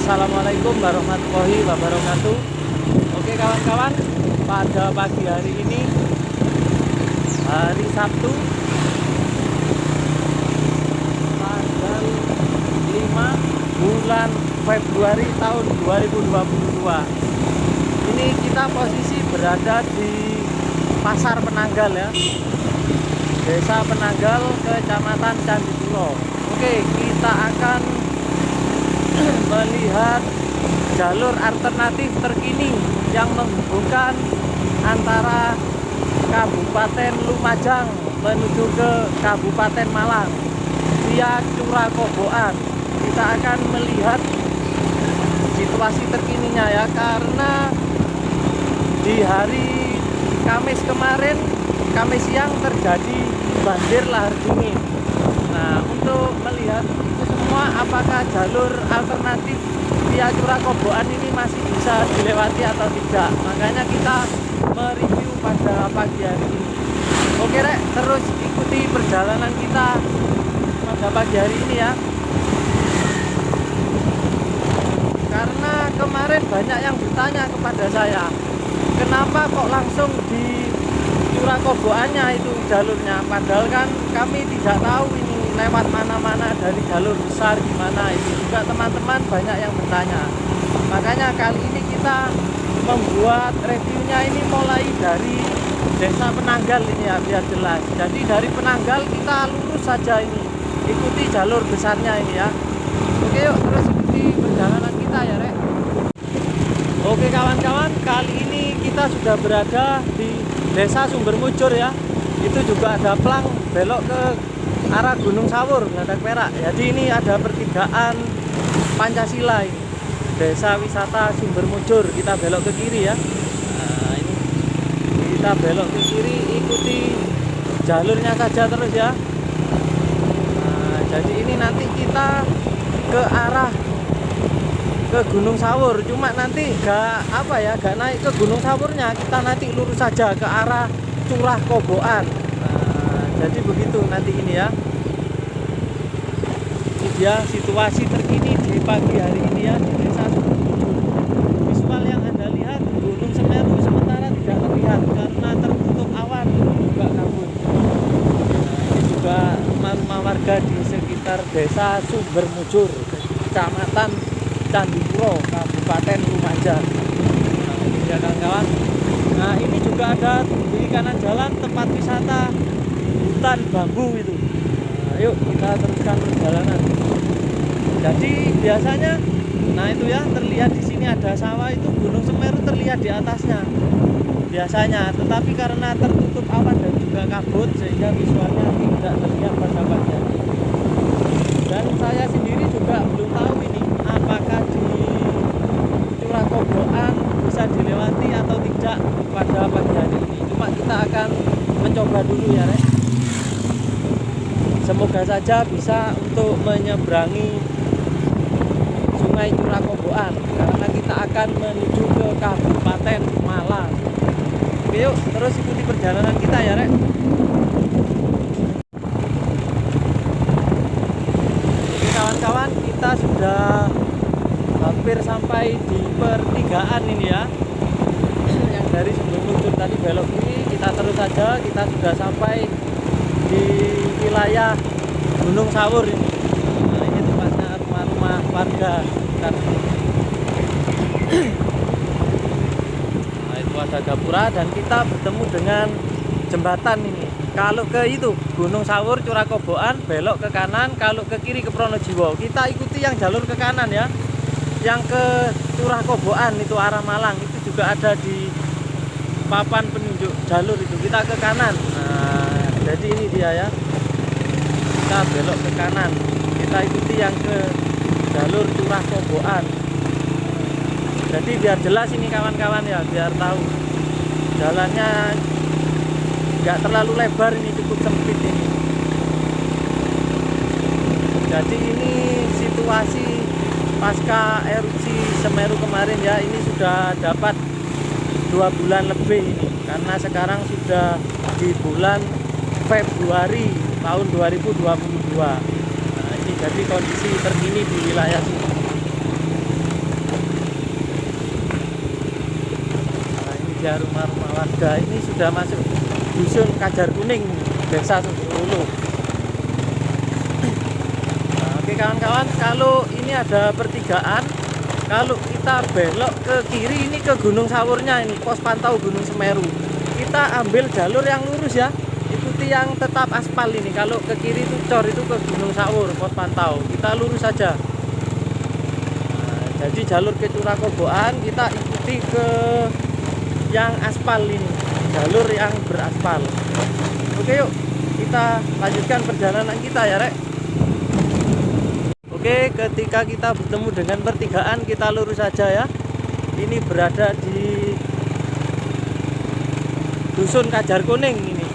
Assalamualaikum warahmatullahi wabarakatuh. Oke kawan-kawan, pada pagi hari ini, hari Sabtu, tanggal 5 bulan Februari tahun 2022. Ini kita posisi berada di Pasar Penanggal ya, Desa Penanggal, Kecamatan Candipuro. Oke, kita akan melihat jalur alternatif terkini yang menghubungkan antara Kabupaten Lumajang menuju ke Kabupaten Malang via Curah Koboan. Kita akan melihat situasi terkininya ya, karena di hari Kamis kemarin, Kamis siang terjadi banjir lahar dingin. Nah, untuk melihat itu semua, apakah jalur alternatif via Curah Koboan ini masih bisa dilewati atau tidak, makanya kita mereview pada pagi hari ini. Oke rek, terus ikuti perjalanan kita pada pagi hari ini ya, karena kemarin banyak yang bertanya kepada saya, kenapa kok langsung di Curah Koboannya itu jalurnya, padahal kan kami tidak tahu ini lewat mana-mana dari jalur besar gimana. Itu juga teman-teman banyak yang bertanya, makanya kali ini kita membuat reviewnya ini mulai dari Desa Penanggal ini ya, biar jelas. Jadi dari Penanggal kita lurus saja ini, ikuti jalur besarnya ini ya. Oke yuk, terus ikuti perjalanan kita ya rek. Oke kawan-kawan, kali ini kita sudah berada di Desa Sumbermujur ya. Itu juga ada plang belok ke arah Gunung Sawur, Geladak Perak. Jadi ini ada pertigaan Pancasila ini, Desa Wisata Sumbermujur. Kita belok ke kiri ya. Nah, ini kita belok ke kiri, ikuti jalurnya saja terus ya. Nah, jadi ini nanti kita ke arah ke Gunung Sawur, cuma nanti gak naik ke Gunung Sawurnya, kita nanti lurus saja ke arah Curah Koboan. Nah, jadi begitu nanti ini ya. Ini dia situasi terkini di pagi hari ini ya di Desa Sumbermujur. Visual yang Anda lihat, Gunung Semeru sementara tidak terlihat karena tertutup awan juga kabut. Nah, ini juga rumah warga di sekitar Desa Sumbermujur, Kecamatan Candipuro, Kabupaten Lumajang. Nah, ini ya kawan-kawan. Nah, ini juga ada di kanan jalan tempat wisata hutan bambu itu. Nah, yuk kita teruskan perjalanan. Jadi biasanya, nah itu ya, terlihat di sini ada sawah, itu Gunung Semeru terlihat di atasnya biasanya, tetapi karena tertutup awan dan juga kabut sehingga visualnya tidak terlihat pada pagi hari. Dan saya sendiri juga belum tahu ini apakah di Curah Koboan bisa dilewati atau tidak pada pagi hari ini. Cuma kita akan mencoba dulu ya rek. Semoga saja bisa untuk menyeberangi Sungai Curah Koboan, karena kita akan menuju ke Kabupaten Malang. Oke yuk, terus ikuti perjalanan kita ya rek. Oke kawan-kawan, kita sudah hampir sampai di pertigaan ini ya, yang dari Sumbermujur tadi belok kiri, kita terus saja, kita sudah sampai di wilayah Gunung Sawur ini. Nah, ini tempatnya rumah-rumah warga sekitar sini. Nah, itu ada gapura dan kita bertemu dengan jembatan ini. Kalau ke itu Gunung Sawur Curah Koboan belok ke kanan, kalau ke kiri ke Pronojiwo. Kita ikuti yang jalur ke kanan ya. Yang ke Curah Koboan itu arah Malang, itu juga ada di papan penunjuk jalur itu, kita ke kanan. Nah, jadi ini dia ya, kita belok ke kanan, kita ikuti yang ke jalur Curah Koboan. Jadi biar jelas ini kawan-kawan ya, biar tahu jalannya nggak terlalu lebar, ini cukup sempit ini. Jadi ini situasi pasca erupsi Semeru kemarin ya, ini sudah dapat 2 bulan lebih ini, karena sekarang sudah di bulan Februari tahun 2022. Nah, ini jadi kondisi terkini di wilayah sini. dia rumah-rumah warga. Ini sudah masuk dusun Kajar Kuning, Desa Sumberwulu. Nah, oke kawan-kawan, kalau ini ada pertigaan, kalau kita belok ke kiri ini ke Gunung Sawurnya, ini pos pantau Gunung Semeru. Kita ambil jalur yang lurus ya, ikuti yang tetap aspal ini. Kalau ke kiri itu cor, itu ke Gunung Sawur pos pantau, kita lurus saja. Nah, jadi jalur ke Curah Koboan kita ikuti ke yang aspal ini, jalur yang beraspal. Oke yuk, kita lanjutkan perjalanan kita ya rek. Oke, ketika kita bertemu dengan pertigaan, kita lurus saja ya. Ini berada di dusun Kajar Kuning ini,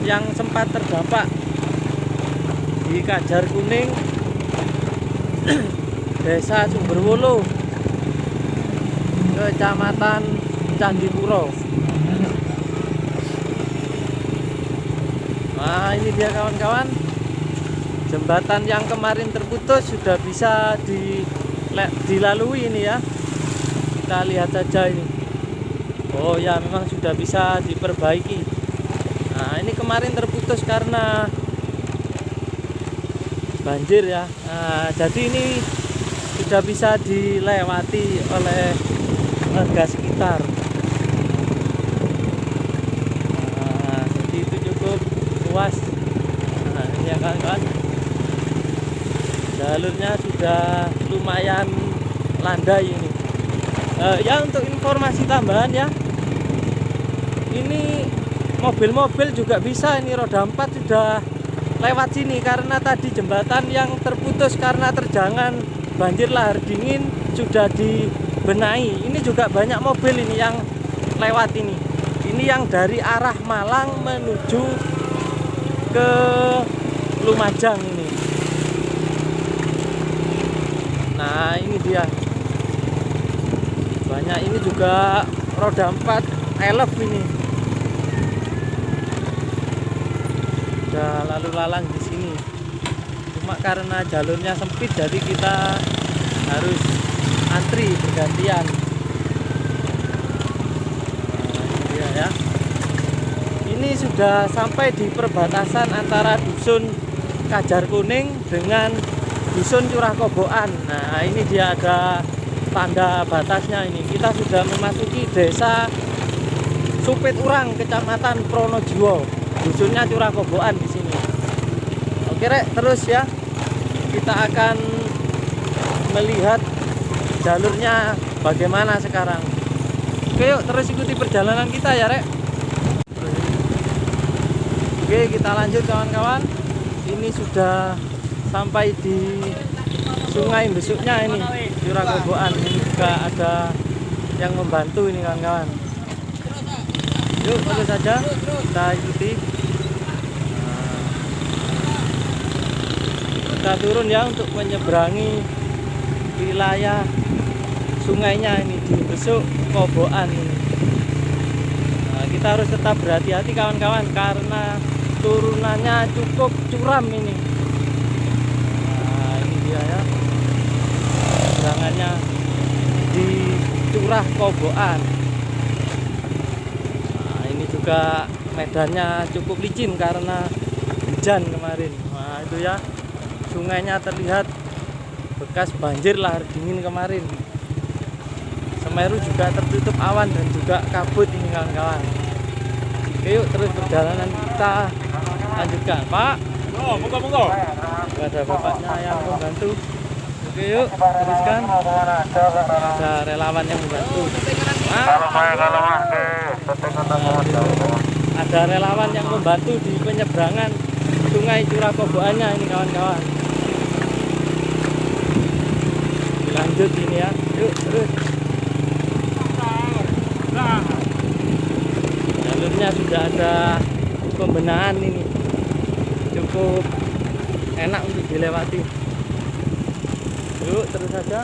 yang sempat terdampak di Kajar Kuning, Desa Sumberwulu, Kecamatan Candipuro. Nah, ini dia kawan-kawan, jembatan yang kemarin terputus sudah bisa dilalui ini ya. Kita lihat saja ini. Oh ya, memang sudah bisa diperbaiki. Nah, ini kemarin terputus karena banjir ya. Nah, jadi ini sudah bisa dilewati oleh warga sekitar. Nah, jadi itu cukup luas. Nah, ini ya kawan-kawan, jalurnya sudah lumayan landai ini. Ya, untuk informasi tambahan ya, ini mobil-mobil juga bisa, ini roda 4 sudah lewat sini karena tadi jembatan yang terputus karena terjangan banjir lahar dingin sudah dibenahi. Ini juga banyak mobil ini yang lewat ini. Ini yang dari arah Malang menuju ke Lumajang ini. Nah, ini dia. Banyak ini juga roda 4 elf ini. Udah lalu lalang di sini. Cuma karena jalurnya sempit jadi kita harus antri bergantian. Nah, ini dia ya. Ini sudah sampai di perbatasan antara dusun Kajar Kuning dengan dusun Curah Koboan. Nah, ini dia ada tanda batasnya ini. Kita sudah memasuki desa Supit Urang, Kecamatan Pronojiwo. Dusunnya Curah Koboan di sini. Oke rek, terus ya. Kita akan melihat jalurnya bagaimana sekarang. Oke yuk, terus ikuti perjalanan kita ya rek. Oke, kita lanjut kawan-kawan. Ini sudah sampai di sungai besuknya ini, Curah Koboan. Ini juga ada yang membantu ini kawan-kawan. Yuk terus saja kita ikuti. Nah, kita turun ya untuk menyeberangi wilayah sungainya ini di besuk Koboan ini. Nah, kita harus tetap berhati-hati kawan-kawan karena turunannya cukup curam ini. Nah, ini dia ya, seberangannya di Curah Koboan. Nah, ini juga medannya cukup licin karena hujan kemarin. Nah, itu ya, sungainya terlihat bekas banjir lahar dingin kemarin. Semeru juga tertutup awan dan juga kabut ini kawan-kawan. Oke yuk, terus perjalanan kita lanjutkan. Pak, oh, monggo. ada bapaknya yang membantu. Oke yuk, teruskan. Ada relawan yang membantu. Ada relawan yang membantu di penyeberangan sungai Curah Koboannya ini kawan-kawan. Lanjut ini ya, yuk terus. Jalurnya sudah ada pembenahan ini, cukup enak untuk dilewati. Yuk terus saja.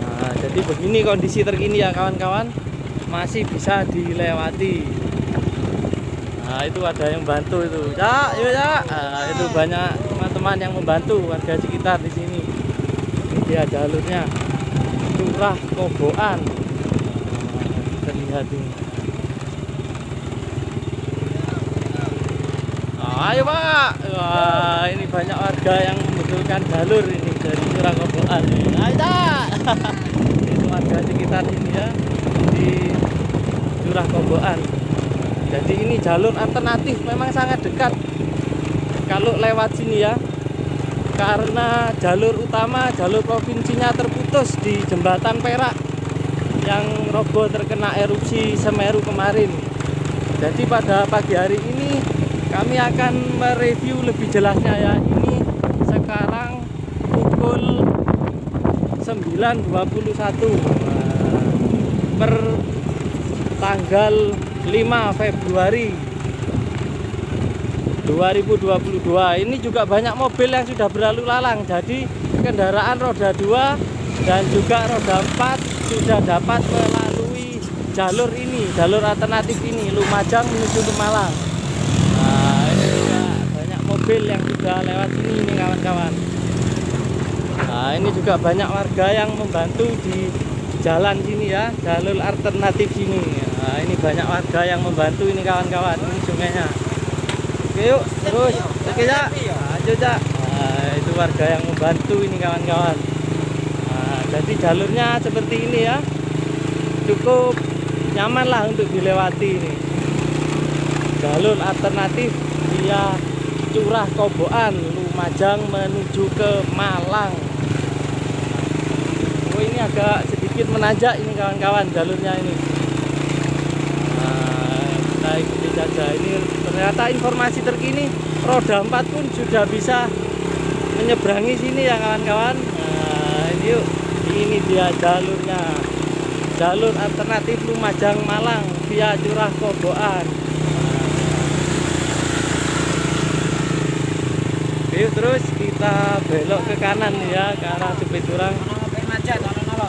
Nah, jadi begini kondisi terkini ya kawan-kawan, masih bisa dilewati. Nah, itu ada yang bantu itu ya, yuk ya. Nah, itu banyak teman-teman yang membantu warga sekitar di sini. Ini dia jalurnya. Curah Koboan. Terlihat ini. Ayo Pak. Wah, ini banyak warga yang membutuhkan jalur ini dari Curah Koboan. Ayo Pak. Itu warga sekitar sini ya, di Curah Koboan. Jadi ini jalur alternatif, memang sangat dekat kalau lewat sini ya. Karena jalur utama, jalur provinsinya terputus di Jembatan Perak yang roboh terkena erupsi Semeru kemarin. Jadi pada pagi hari ini kami akan mereview lebih jelasnya ya. Ini sekarang pukul 9.21 per tanggal 5 Februari 2022. Ini juga banyak mobil yang sudah berlalu lalang. Jadi kendaraan roda 2 dan juga roda 4 sudah dapat melalui jalur ini, jalur alternatif ini, Lumajang menuju ke Malang. Nah, ini juga banyak mobil yang sudah lewat sini ini kawan-kawan. Nah, ini juga banyak warga yang membantu di jalan sini ya, jalur alternatif sini. Nah, ini banyak warga yang membantu ini kawan-kawan. Ini sungainya. Oke yuk, terus. Oke ya. Lanjut ya. Nah, itu warga yang membantu ini kawan-kawan. Nah, jadi jalurnya seperti ini ya. Cukup nyaman lah untuk dilewati ini. Jalur alternatif via Curah Koboan, Lumajang menuju ke Malang. Oh, ini agak sedikit menanjak ini kawan-kawan jalurnya ini. Nah, kita ikuti saja. Ini ternyata informasi terkini roda 4 pun sudah bisa menyeberangi sini ya kawan-kawan. Nah, ini yuk. Ini dia jalurnya. Jalur alternatif Lumajang Malang via Curah Koboan. Yuk terus kita belok ke kanan ya, ke arah Supiturang.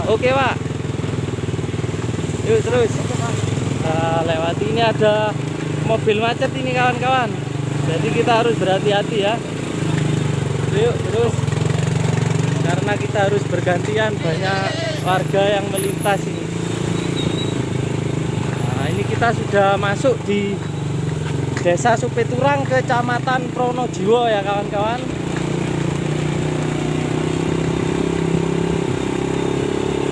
Oke Pak. Yuk terus. Nah, lewati ini ada mobil macet ini kawan-kawan. Jadi kita harus berhati-hati ya. Yuk terus. Karena kita harus bergantian, banyak warga yang melintas ini. Nah, ini kita sudah masuk di Desa Supiturang, Kecamatan Pronojiwo ya kawan-kawan.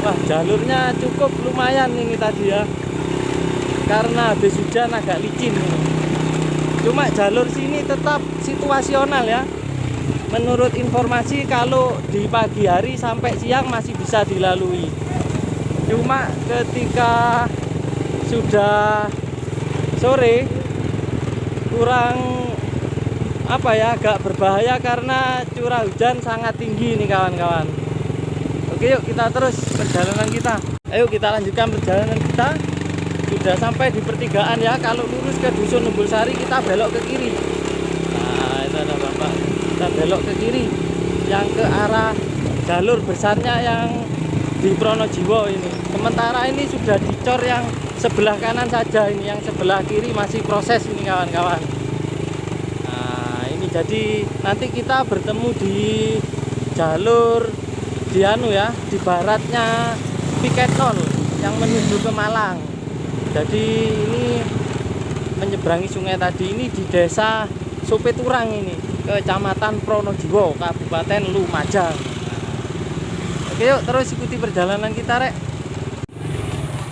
Wah, jalurnya cukup lumayan ini tadi ya. Karena habis hujan agak licin ini. Cuma jalur sini tetap situasional ya. Menurut informasi kalau di pagi hari sampai siang masih bisa dilalui. Cuma ketika sudah sore kurang apa ya, agak berbahaya karena curah hujan sangat tinggi nih kawan-kawan. Oke yuk kita terus perjalanan kita. Ayo kita lanjutkan perjalanan kita. Sudah sampai di pertigaan ya. Kalau lurus ke Dusun Numbulsari kita belok ke kiri. Nah itu ada bapak. Kita belok ke kiri yang ke arah jalur besarnya yang di Pronojiwo ini. Sementara ini sudah dicor yang sebelah kanan saja, ini yang sebelah kiri masih proses ini kawan-kawan. Nah ini jadi nanti kita bertemu di jalur di ya, di baratnya Piket 0 yang menuju ke Malang. Jadi ini menyeberangi sungai tadi ini di Desa Supiturang ini, Kecamatan Pronojiwo, Kabupaten Lumajang. Oke yuk terus ikuti perjalanan kita rek.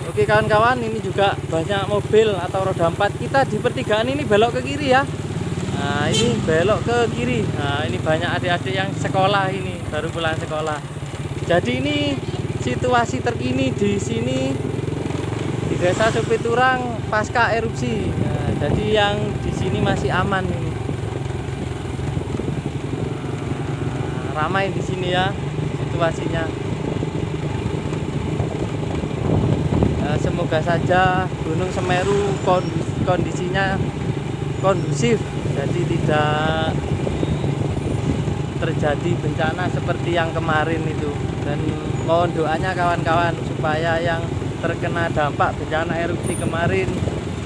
Oke kawan-kawan, ini juga banyak mobil atau roda 4. Kita di pertigaan ini belok ke kiri ya. Nah ini belok ke kiri. Nah ini banyak adik-adik yang sekolah ini, baru pulang sekolah. Jadi ini situasi terkini di sini di Desa Supiturang pasca erupsi. Nah, jadi yang di sini masih aman ini. Nah, ramai di sini ya situasinya. Semoga saja Gunung Semeru kondisinya kondusif, jadi tidak terjadi bencana seperti yang kemarin itu. Dan mohon doanya kawan-kawan supaya yang terkena dampak bencana erupsi kemarin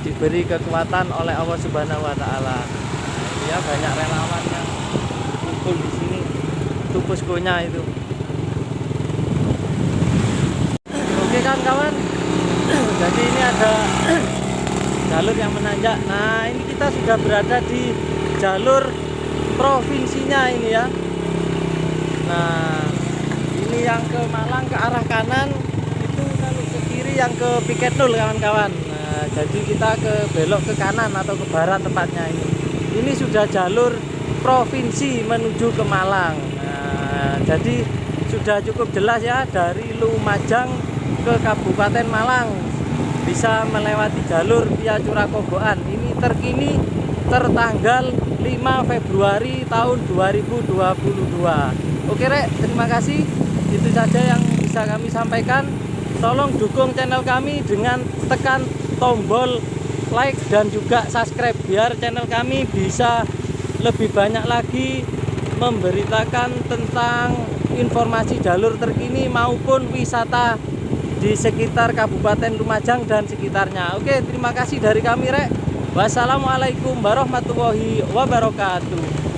diberi kekuatan oleh Allah Subhanahu wa taala. Ya banyak relawan yang kumpul di sini, itu poskonya itu. Jadi ini ada jalur yang menanjak. Nah, ini kita sudah berada di jalur provinsinya ini ya. Nah, ini yang ke Malang ke arah kanan, itu kalau ke kiri yang ke Piket Nul kawan-kawan. Nah, jadi kita ke belok ke kanan atau ke barat tepatnya ini. Ini sudah jalur provinsi menuju ke Malang. Nah, jadi sudah cukup jelas ya, dari Lumajang ke Kabupaten Malang bisa melewati jalur via Curakoboan. Ini terkini tertanggal 5 Februari tahun 2022. Oke Rek, terima kasih. Itu saja yang bisa kami sampaikan. Tolong dukung channel kami dengan tekan tombol like dan juga subscribe biar channel kami bisa lebih banyak lagi memberitakan tentang informasi jalur terkini maupun wisata di sekitar Kabupaten Lumajang dan sekitarnya. Oke, terima kasih dari kami Rek. Wassalamualaikum warahmatullahi wabarakatuh.